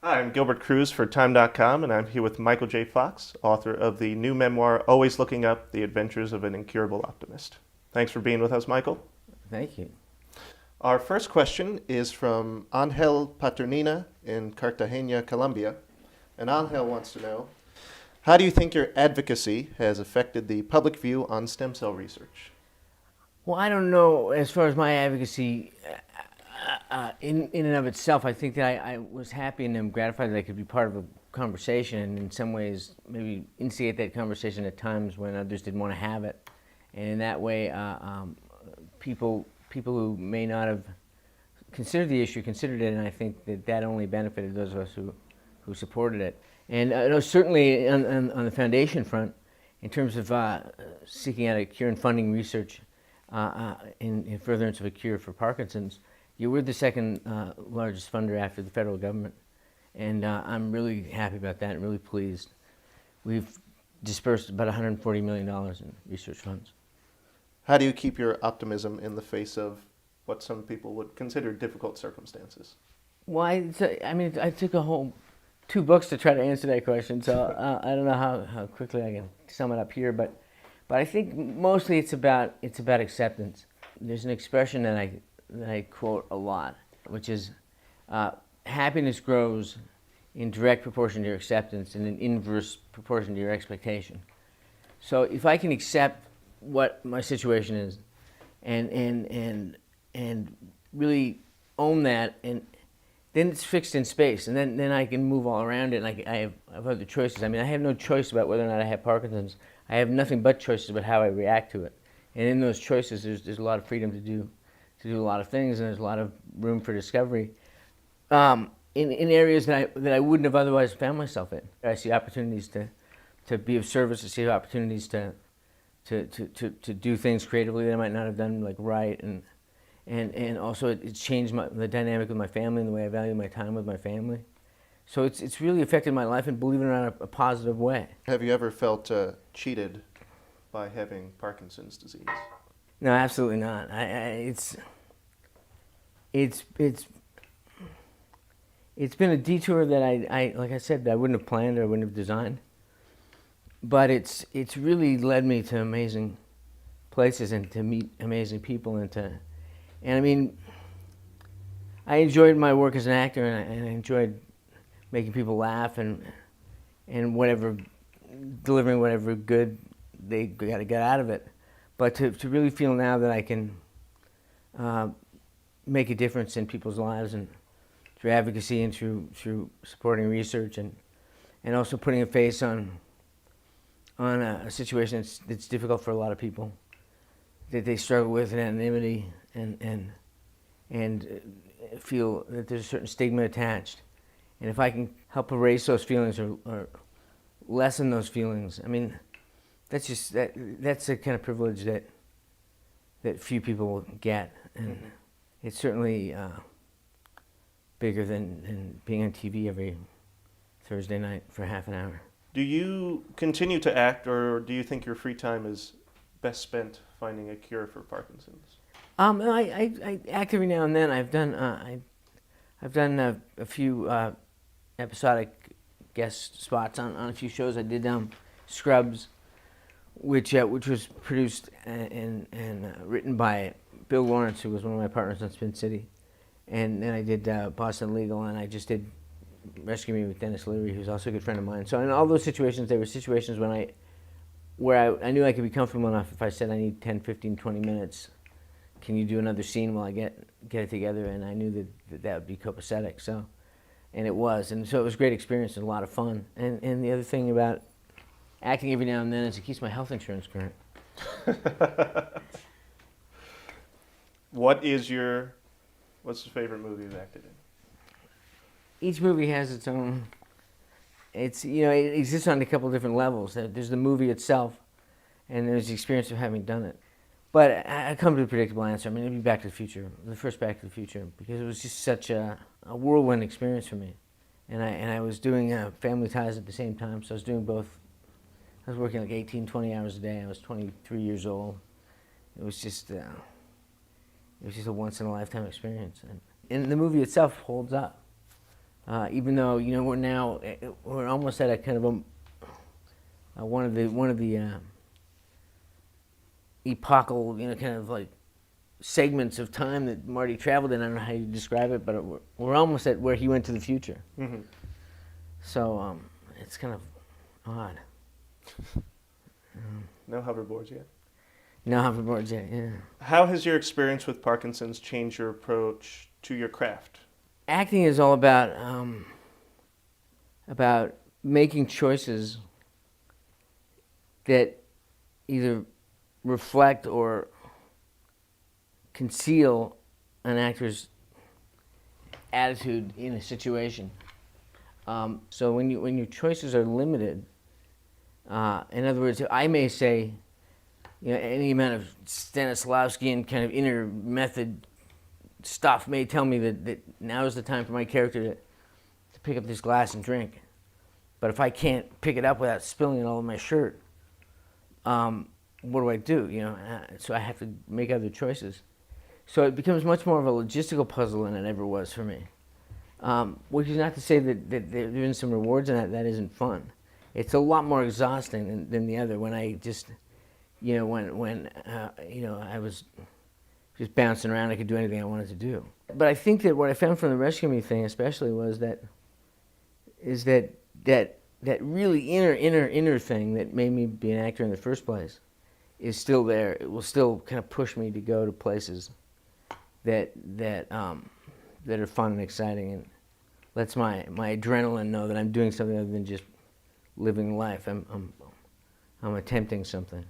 Hi, I'm Gilbert Cruz for Time.com, and I'm here with Michael J. Fox, author of the new memoir, Always Looking Up, The Adventures of an Incurable Optimist. Thanks for being with us, Michael. Thank you. Our first question is from Angel Paternina in Cartagena, Colombia. And Angel wants to know, how do you think your advocacy has affected the public view on stem cell research? Well, I don't know as far as my advocacy in and of itself. I think that I was happy and am gratified that I could be part of a conversation and in some ways maybe instigate that conversation at times when others didn't want to have it. And in that way, people who may not have considered the issue considered it, and I think that that only benefited those of us who supported it. And no, certainly on the foundation front, in terms of seeking out a cure and funding research in furtherance of a cure for Parkinson's, you were the second largest funder after the federal government. And I'm really happy about that and really pleased. We've dispersed about $140 million in research funds. How do you keep your optimism in the face of what some people would consider difficult circumstances? Well, I mean, I took a whole 2 books to try to answer that question, so I don't know how quickly I can sum it up here, but I think mostly it's about acceptance. There's an expression that I quote a lot, which is happiness grows in direct proportion to your acceptance and in inverse proportion to your expectation. So if I can accept what my situation is and really own that, and then it's fixed in space, and then I can move all around it, and I have other choices. I mean, I have no choice about whether or not I have Parkinson's. I have nothing but choices about how I react to it. And in those choices, there's a lot of freedom to do a lot of things, and there's a lot of room for discovery in areas that I wouldn't have otherwise found myself in. I see opportunities to be of service. I see opportunities to do things creatively that I might not have done, like write, and also it's changed the dynamic with my family and the way I value my time with my family. So it's really affected my life, and believe it or not, a positive way. Have you ever felt cheated by having Parkinson's disease? No, absolutely not. It's been a detour that I like I said, that I wouldn't have planned or I wouldn't have designed. But it's really led me to amazing places and to meet amazing people and I mean, I enjoyed my work as an actor, and I enjoyed making people laugh and delivering whatever good they got to get out of it. But to really feel now that I can make a difference in people's lives, and through advocacy and through supporting research and also putting a face on a situation that's difficult for a lot of people, that they struggle with anonymity and feel that there's a certain stigma attached. And if I can help erase those feelings or lessen those feelings, I mean, that's a kind of privilege that few people get, and it's certainly bigger than being on TV every Thursday night for half an hour. Do you continue to act, or do you think your free time is best spent finding a cure for Parkinson's? I act every now and then. I've done a few episodic guest spots on a few shows. I did Scrubs, which was produced and written by Bill Lawrence, who was one of my partners on Spin City, and then I did Boston Legal, and I just did Rescue Me with Dennis Leary, who's also a good friend of mine. So in all those situations, there were situations where I knew I could be comfortable enough if I said I need 10, 15, 20 minutes. Can you do another scene while I get it together? And I knew that would be copacetic. So, and it was, and so it was a great experience and a lot of fun. And the other thing about acting every now and then is it keeps my health insurance current. What's the favorite movie you've acted in? Each movie has its own. It exists on a couple of different levels. There's the movie itself, and there's the experience of having done it. But I come to a predictable answer. I mean, it'd be Back to the Future, the first Back to the Future, because it was just such a whirlwind experience for me. And I was doing Family Ties at the same time, so I was doing both. I was working like 18, 20 hours a day. I was 23 years old. It was just a once in a lifetime experience, and the movie itself holds up. Even though we're almost at a kind of one of the epochal, kind of like segments of time that Marty traveled in. I don't know how you describe it, but we're almost at where he went to the future. Mm-hmm. So it's kind of odd. No hoverboards yet. No hoverboards yet. Yeah. How has your experience with Parkinson's changed your approach to your craft? Acting is all about making choices that either reflect or conceal an actor's attitude in a situation. So when your choices are limited, in other words, I may say, any amount of Stanislavskian kind of inner method stuff may tell me that now is the time for my character to pick up this glass and drink. But if I can't pick it up without spilling it all over my shirt, what do? So I have to make other choices. So it becomes much more of a logistical puzzle than it ever was for me. Which is not to say that there isn't some rewards in that isn't fun. It's a lot more exhausting than the other. When I just, when I was just bouncing around, I could do anything I wanted to do. But I think that what I found from the Rescue Me thing, especially, was that really inner thing that made me be an actor in the first place is still there. It will still kind of push me to go to places that are fun and exciting, and lets my adrenaline know that I'm doing something other than just living life. I'm attempting something.